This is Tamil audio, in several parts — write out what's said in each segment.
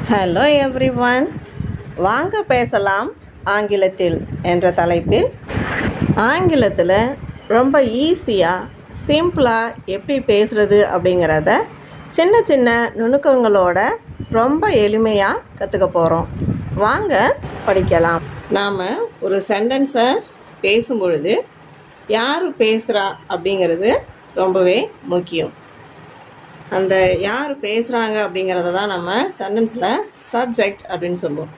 ஹலோ எவ்ரிவன், வாங்க பேசலாம் ஆங்கிலத்தில் என்ற தலைப்பில் ஆங்கிலத்தில் ரொம்ப ஈஸியாக சிம்பிளாக எப்படி பேசுகிறது அப்படிங்கிறத சின்ன சின்ன நுணுக்கங்களோட ரொம்ப எளிமையாக கற்றுக்க போகிறோம். வாங்க படிக்கலாம். நாம் ஒரு சென்டென்ஸை பேசும்பொழுது யார் பேசுகிறா அப்படிங்கிறது ரொம்பவே முக்கியம். அந்த யார் பேசுகிறாங்க அப்படிங்கிறத தான் நம்ம சென்டென்ஸில் சப்ஜெக்ட் அப்படின்னு சொல்லுவோம்.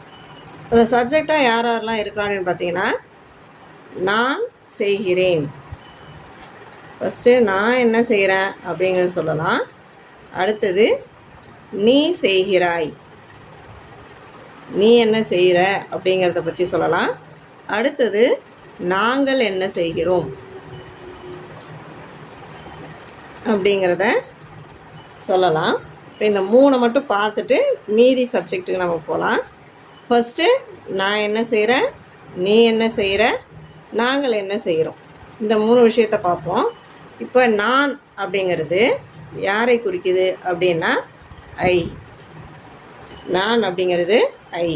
அந்த சப்ஜெக்டாக யாரெல்லாம் இருக்கிறான் அப்படின்னு பார்த்தீங்கன்னா, நான் செய்கிறேன். ஃபஸ்ட்டு நான் என்ன செய்கிறேன் அப்படிங்கிறத சொல்லலாம். அடுத்தது நீ செய்கிறாய், நீ என்ன செய்கிற அப்படிங்கிறத பற்றி சொல்லலாம். அடுத்தது நாங்கள் என்ன செய்கிறோம் அப்படிங்கிறத சொல்லலாம். இப்போ இந்த மூணை மட்டும் பார்த்துட்டு மீதி சப்ஜெக்ட்டுக்கு நம்ம போகலாம். ஃபஸ்ட்டு நான் என்ன செய்கிறேன், நீ என்ன செய்கிற, நாங்கள் என்ன செய்கிறோம், இந்த மூணு விஷயத்தை பார்ப்போம். இப்போ நான் அப்படிங்கிறது யாரை குறிக்குது அப்படின்னா ஐ. நான் அப்படிங்கிறது ஐ.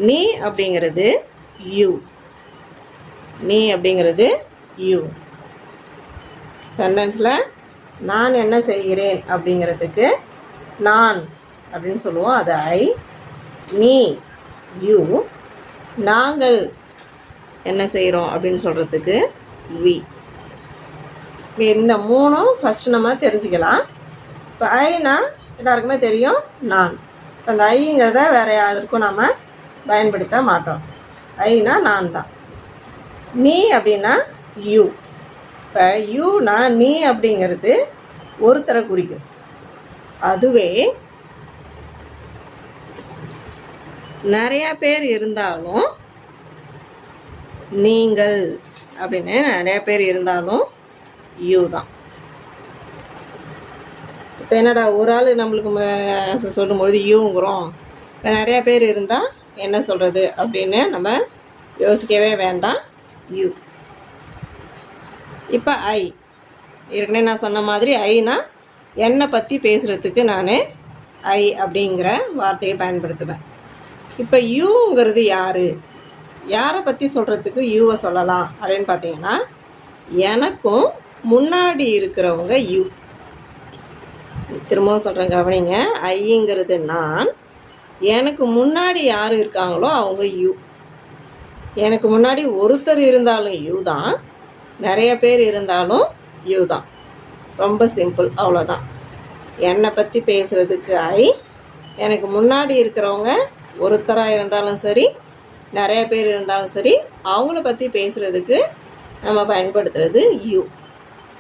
நீ அப்படிங்கிறது யூ. நீ அப்படிங்கிறது யூ. சென்டென்ஸில் நான் என்ன செய்கிறேன் அப்படிங்கிறதுக்கு நான் அப்படின்னு சொல்லுவோம், அது ஐ. நீ யூ. நாங்கள் என்ன செய்கிறோம் அப்படின்னு சொல்கிறதுக்கு வி. இந்த மூணும் ஃபஸ்ட்டு நம்ம தெரிஞ்சுக்கலாம். இப்போ ஐனா எல்லாருக்குமே தெரியும் நான். இப்போ அந்த ஐங்கிறத வேறு யாருக்கும் நம்ம பயன்படுத்த மாட்டோம். ஐனா நான் தான். நீ அப்படின்னா யூ. இப்போ யூனா நீ அப்படிங்கிறது ஒருத்தரை குறிக்கும். அதுவே நிறையா பேர் இருந்தாலும், நீங்கள் அப்படின்னு நிறையா பேர் இருந்தாலும் யூ தான். இப்போ என்னடா ஒரு ஆள் நம்மளுக்கு சொல்லும்பொழுது யூங்கிறோம், இப்போ நிறையா பேர் இருந்தால் என்ன சொல்கிறது அப்படின்னு நம்ம யோசிக்கவே வேண்டாம், யூ. இப்போ ஐ, ஏற்கனவே நான் சொன்ன மாதிரி ஐனா என்னை பற்றி பேசுகிறதுக்கு நான் ஐ அப்படிங்கிற வார்த்தையை பயன்படுத்துவேன். இப்போ யூங்கிறது யார், யாரை பற்றி சொல்கிறதுக்கு யூவை சொல்லலாம் அப்படின்னு பார்த்தீங்கன்னா, எனக்கும் முன்னாடி இருக்கிறவங்க யூ. திரும்பவும் சொல்கிறேன் கவனிங்க. ஐங்கிறது நான், எனக்கு முன்னாடி யார் இருக்காங்களோ அவங்க யூ. எனக்கு முன்னாடி ஒருத்தர் இருந்தாலும் யூ தான், நிறைய பேர் இருந்தாலும் யூ தான். ரொம்ப சிம்பிள், அவ்வளோதான். என்னை பற்றி பேசுகிறதுக்கு ஐ, எனக்கு முன்னாடி இருக்கிறவங்க ஒருத்தராக இருந்தாலும் சரி, நிறைய பேர் இருந்தாலும் சரி, அவங்கள பற்றி பேசுகிறதுக்கு நம்ம பயன்படுத்துகிறது யூ.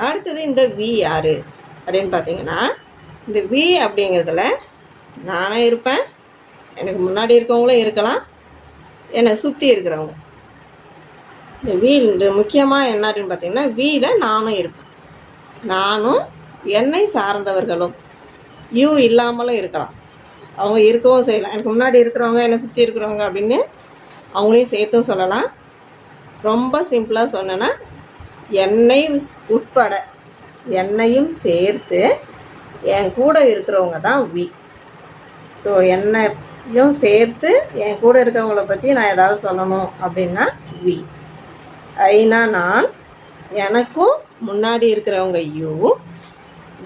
அடுத்தது இந்த வி யார் அப்படின்னு பார்த்தீங்கன்னா, இந்த வி அப்படிங்கிறதுல நானே இருப்பேன், எனக்கு முன்னாடி இருக்கவங்களும் இருக்கலாம், என்னை சுற்றி இருக்கிறவங்க. இந்த வீ இந்த முக்கியமாக என்ன அப்படின்னு பார்த்தீங்கன்னா, வீயில் நானும் இருப்பேன். நானும் என்னை சார்ந்தவர்களும் யூ இல்லாமலும் இருக்கலாம், அவங்க இருக்கவும் செய்யலாம். எனக்கு முன்னாடி இருக்கிறவங்க, என்னை சுற்றி இருக்கிறவங்க அப்படின்னு அவங்களையும் சேர்த்தும் சொல்லலாம். ரொம்ப சிம்பிளாக சொன்னேன்னா, என்னை உட்பட என்னையும் சேர்த்து என் கூட இருக்கிறவங்க தான் வி. ஸோ என்னையும் சேர்த்து என் கூட இருக்கிறவங்கள பற்றி நான் ஏதாவது சொல்லணும் அப்படின்னா வி. ஐனா நான், எனக்கும் முன்னாடி இருக்கிறவங்க யூ.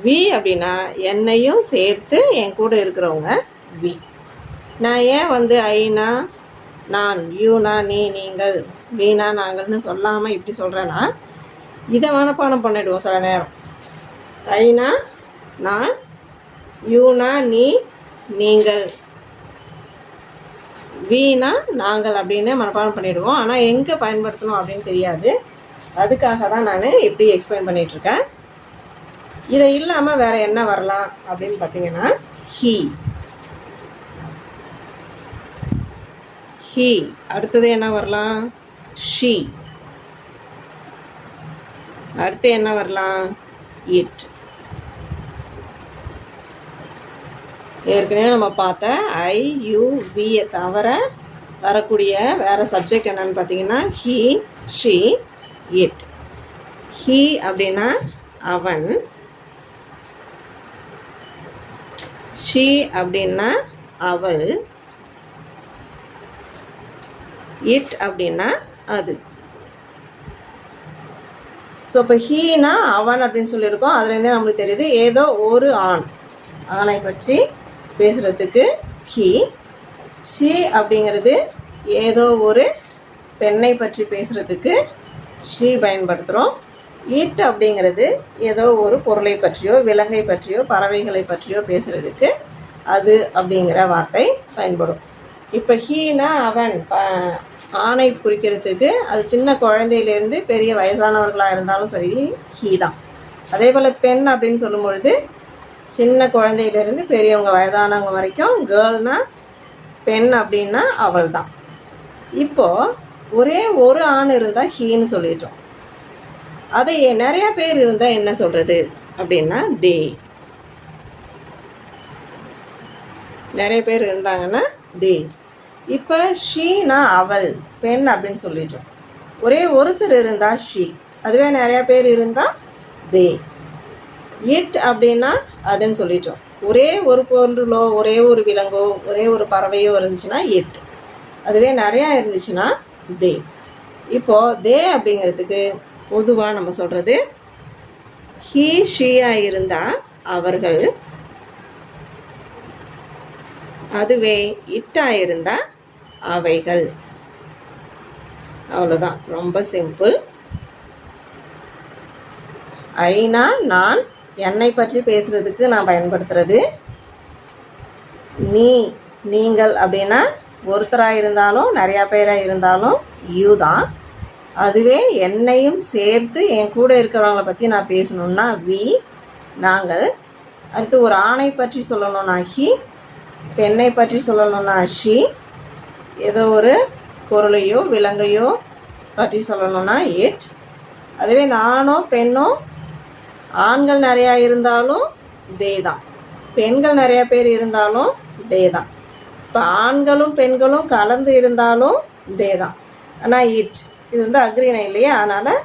வி அப்படின்னா என்னையும் சேர்த்து என் கூட இருக்கிறவங்க வி. நான் ஏன் ஐனா நான், யூனா நீ நீங்கள், வீணா நாங்கள்னு சொல்லாமல் இப்படி சொல்கிறேன்னா, இதை மனப்பாடம் பண்ணிவிடுவோம் சில நேரம். ஐனா நான், யூனா நீ நீங்கள், வீணா நாங்கள் அப்படின்னு மனப்பாடம் பண்ணிவிடுவோம். ஆனால் எங்கே பயன்படுத்தணும் அப்படின்னு தெரியாது. அதுக்காக தான் நான் இப்படி எக்ஸ்பிளைன் பண்ணிகிட்ருக்கேன். இதை இல்லாமல் வேறு என்ன வரலாம் அப்படின்னு பார்த்தீங்கன்னா, ஹீ. ஹீ. அடுத்தது என்ன வரலாம், ஷீ. அடுத்து என்ன வரலாம், இட். ஏற்கனவே நம்ம பார்த்த ஐ யூ வியை தவிர வரக்கூடிய வேறு சப்ஜெக்ட் என்னன்னு பார்த்தீங்கன்னா, ஹீ, ஷீ, இட். ஹீ அப்படின்னா அவன், ஷீ அப்படின்னா அவள், இட் அப்படின்னா அது. ஸோ இப்போ ஹீனா அவன் அப்படின்னு சொல்லியிருக்கோம். அதுலேருந்தே நம்மளுக்கு தெரியுது ஏதோ ஒரு ஆணை பற்றி பேசுகிறதுக்கு ஹீ. ஷீ அப்படிங்கிறது ஏதோ ஒரு பெண்ணை பற்றி பேசுகிறதுக்கு ஷீ பயன்படுத்துகிறோம். இட் அப்படிங்கிறது ஏதோ ஒரு பொருளை பற்றியோ விலங்கை பற்றியோ பறவைகளை பற்றியோ பேசுகிறதுக்கு அது அப்படிங்கிற வார்த்தை பயன்படும். இப்போ ஹீனா அவன் ஆணை குறிக்கிறதுக்கு அது சின்ன குழந்தையிலேருந்து பெரிய வயதானவர்களாக இருந்தாலும் சரி ஹீ தான். அதே போல் பெண் அப்படின்னு சொல்லும் பொழுது சின்ன குழந்தையிலேருந்து பெரியவங்க வயதானவங்க வரைக்கும் கேர்ள்னா பெண் அப்படின்னா அவள் தான். இப்போது ஒரே ஒரு ஆண் இருந்தால் ஹீன்னு சொல்லிட்டோம். அதை நிறையா பேர் இருந்தால் என்ன சொல்கிறது அப்படின்னா தே. நிறைய பேர் இருந்தாங்கன்னா தே. இப்போ ஷீனா அவள் பெண் அப்படின்னு சொல்லிட்டோம். ஒரே ஒருத்தர் இருந்தால் ஷீ. அதுவே நிறையா பேர் இருந்தால் தே. இட் அப்படின்னா அதுன்னு சொல்லிட்டோம். ஒரே ஒரு பொருளோ ஒரே ஒரு விலங்கோ ஒரே ஒரு பறவையோ இருந்துச்சுன்னா இட். அதுவே நிறையா இருந்துச்சுன்னா தே. இப்போது தே அப்படிங்கிறதுக்கு பொதுவாக நம்ம சொல்கிறது ஹீ ஷீயாக இருந்தால் அவர்கள், அதுவே இட்டாக இருந்தால் அவைகள். அவ்வளோதான், ரொம்ப சிம்பிள். ஐனா நான், என்னை பற்றி பேசுகிறதுக்கு நான் பயன்படுத்துகிறது. நீங்கள் அப்படின்னா ஒருத்தராக இருந்தாலும் நிறையா பேராக இருந்தாலும் யூ தான். அதுவே என்னையும் சேர்த்து என் கூட இருக்கிறவங்கள பற்றி நான் பேசணுன்னா வி, நாங்கள். அடுத்து ஒரு ஆணை பற்றி சொல்லணுன்னா ஹி, பெண்ணை பற்றி சொல்லணுன்னா ஷி, ஏதோ ஒரு பொருளையோ விலங்கையோ பற்றி சொல்லணுன்னா இட். அதுவே நானோ பெண்ணோ ஆண்கள் நிறையா இருந்தாலும் தே தான், பெண்கள் நிறையா பேர் இருந்தாலும் தே தான். இப்போ ஆண்களும் பெண்களும் கலந்து இருந்தாலும் தே தான். ஆனால் இட் இது அக்ரிணை இல்லையா, அதனால்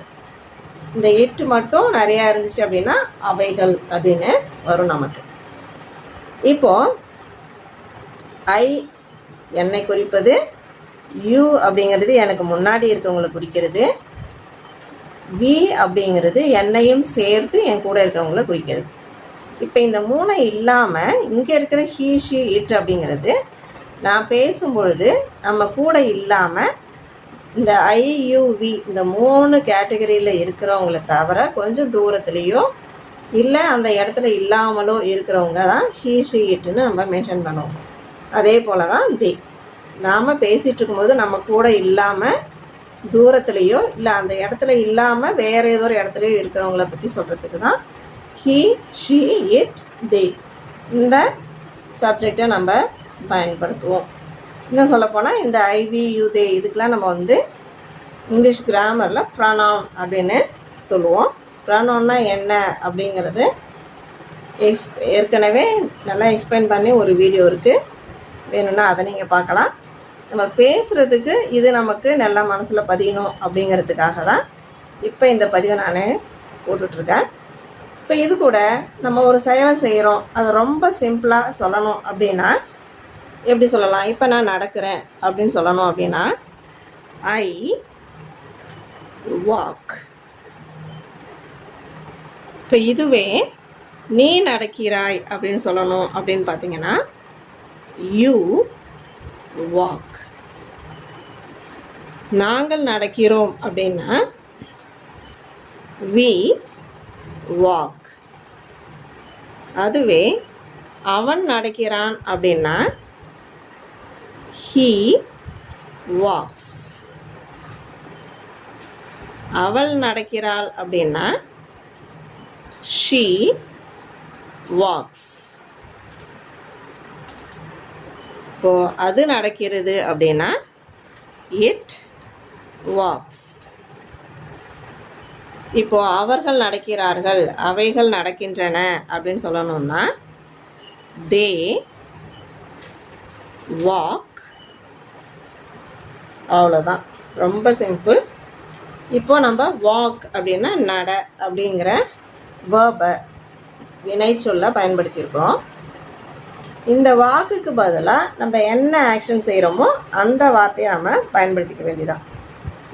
இந்த இட் மட்டும் நிறையா இருந்துச்சு அப்படின்னா அவைகள் அப்படின்னு வரும் நமக்கு. இப்போது ஐ என்னை குறிப்பது, யூ அப்படிங்கிறது எனக்கு முன்னாடி இருக்கவங்களை குறிக்கிறது, வி அப்படிங்கிறது என்னையும் சேர்த்து என் கூட இருக்கவங்கள குறிக்கிறது. இப்போ இந்த மூணை இல்லாமல் இங்கே இருக்கிற ஹீ ஷி இட் அப்படிங்கிறது நான் பேசும்பொழுது நம்ம கூட இல்லாமல் இந்த ஐ யூ வி இந்த 3 கேட்டகரியில் இருக்கிறவங்கள தவிர கொஞ்சம் தூரத்துலேயோ இல்லை அந்த இடத்துல இல்லாமலோ இருக்கிறவங்க தான் ஹீ ஷி இட்டுன்னு நம்ம மென்ஷன் பண்ணுவோம். அதே போல் தான் தே. நாம் பேசிகிட்டு இருக்கும்போது நம்ம கூட இல்லாமல் தூரத்துலேயோ இல்லை அந்த இடத்துல இல்லாமல் வேறு ஏதோ ஒரு இடத்துலையோ இருக்கிறவங்கள பற்றி சொல்கிறதுக்கு தான் ஹீ ஷி இட் தே இந்த சப்ஜெக்டை நம்ம பயன்படுத்துவோம். இன்னும் சொல்லப்போனால் இந்த ஐவி யூ தே இதுக்கெலாம் நம்ம இங்கிலீஷ் கிராமரில் ப்ரனவுன் அப்படின்னு சொல்லுவோம். ப்ரனவுன்னா என்ன அப்படிங்கிறது ஏற்கனவே நல்லா எக்ஸ்பிளைன் பண்ணி ஒரு வீடியோ இருக்குது, வேணும்னா அதை நீங்கள் பார்க்கலாம். நம்ம பேசுகிறதுக்கு இது நமக்கு நல்லா மனசில் பதியணும் அப்படிங்கிறதுக்காக தான் இப்போ இந்த பதிவை நான் போட்டுட்ருக்கேன். இப்போ இது கூட நம்ம ஒரு செயலை செய்கிறோம், அதை ரொம்ப சிம்பிளாக சொல்லணும் அப்படின்னா எப்படி சொல்லலாம்? இப்போ நான் நடக்கிறேன் அப்படின்னு சொல்லணும் அப்படின்னா ஐ வாக். இப்போ இதுவே நீ நடக்கிறாய் அப்படின்னு சொல்லணும் அப்படின்னு பார்த்தீங்கன்னா யூ வாக். நாங்கள் நடக்கிறோம் அப்படின்னா வி வாக். அதுவே அவன் நடக்கிறான் அப்படின்னா he walks. அவள் நடக்கிறாள் அப்படின்னா she walks. இப்போ அது நடக்கிறது அப்படின்னா it walks. இப்போ அவர்கள் நடக்கிறார்கள், அவைகள் நடக்கின்றன அப்படின்னு சொல்லணும்னா they walk. அவ்வளோதான், ரொம்ப சிம்பிள். இப்போ நம்ம வாக் அப்படின்னா நட அப்படிங்கிற வேர்பை வினை சொல்ல பயன்படுத்தியிருக்கிறோம். இந்த வாக்குக்கு பதிலாக நம்ம என்ன ஆக்ஷன் செய்கிறோமோ அந்த வார்த்தையை நம்ம பயன்படுத்திக்க வேண்டியதான்.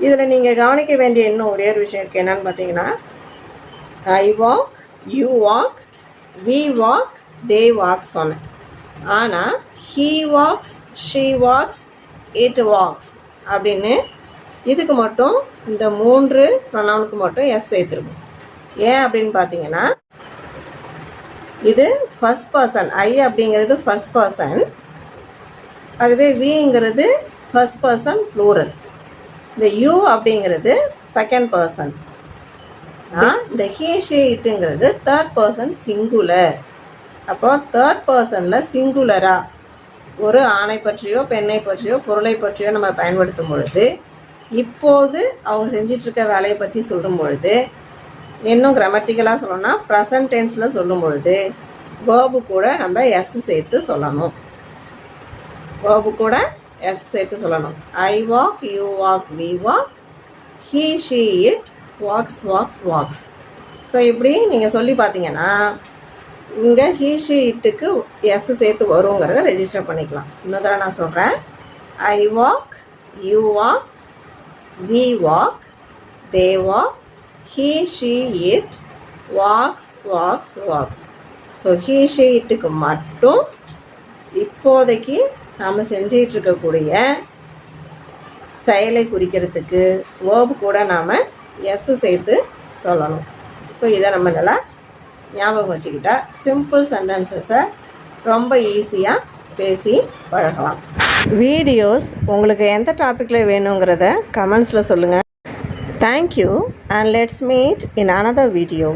இதில் நீங்கள் கவனிக்க வேண்டிய இன்னும் ஒரே ஒரு விஷயம் இருக்குது. என்னென்னு பார்த்தீங்கன்னா, I walk, you walk, we walk, they walk சொன்னேன். ஆனால் he walks, she walks, it walks அப்படின்னு இதுக்கு மட்டும் இந்த 3 ப்ரொனவுனுக்கு மட்டும் எஸ் சேர்த்துருக்கும். ஏன் அப்படின்னு பார்த்தீங்கன்னா, இது ஃபஸ்ட் பர்சன். ஐ அப்படிங்கிறது ஃபஸ்ட் பர்சன், அதுவே விங்கிறது ஃபஸ்ட் பர்சன் ப்ளூரல். இந்த யூ அப்படிங்கிறது செகண்ட் பர்சன். இந்த ஹீ ஷீ இட்டுங்கிறது தேர்ட் பர்சன் சிங்குலர். அப்போ தேர்ட் பர்சனில் சிங்குலராக ஒரு ஆணை பற்றியோ பெண்ணை பற்றியோ பொருளை பற்றியோ நம்ம பயன்படுத்தும் பொழுது, இப்போது அவங்க செஞ்சிட்ருக்க வேலையை பற்றி சொல்லும் பொழுது, இன்னும் கிராமட்டிக்கலாக சொல்லணும்னா ப்ரெசன்ட் டென்ஸில் சொல்லும் பொழுது வேர்பு கூட நம்ம எஸ் சேர்த்து சொல்லணும். வேர்பு கூட எஸ் சேர்த்து சொல்லணும். I walk, you walk, we walk, he she it walks walks walks. So இப்படி நீங்கள் சொல்லி பார்த்தீங்கன்னா இங்கே ஹீ ஷீ இட்டுக்கு எஸ் சேர்த்து வருங்கிறத ரெஜிஸ்டர் பண்ணிக்கலாம். இன்னொரு தடவை நான் சொல்கிறேன். I walk, you walk, we walk, they walk, he she it walks walks walks. So he she இட்டுக்கு மட்டும் இப்போதைக்கு நாம் செஞ்சிகிட்ருக்கக்கூடிய செயலை குறிக்கிறதுக்கு வேர்பு கூட நாம் எஸ் சேர்த்து சொல்லணும். ஸோ இதை நம்ம நல்லா ஞாபகம் வச்சுக்கிட்டா சிம்பிள் சென்டென்சஸை ரொம்ப ஈஸியாக பேசி பழகலாம். வீடியோஸ் உங்களுக்கு எந்த டாப்பிக்கில் வேணுங்கிறத கமெண்ட்ஸில் சொல்லுங்கள். Thank you and let's meet in another video.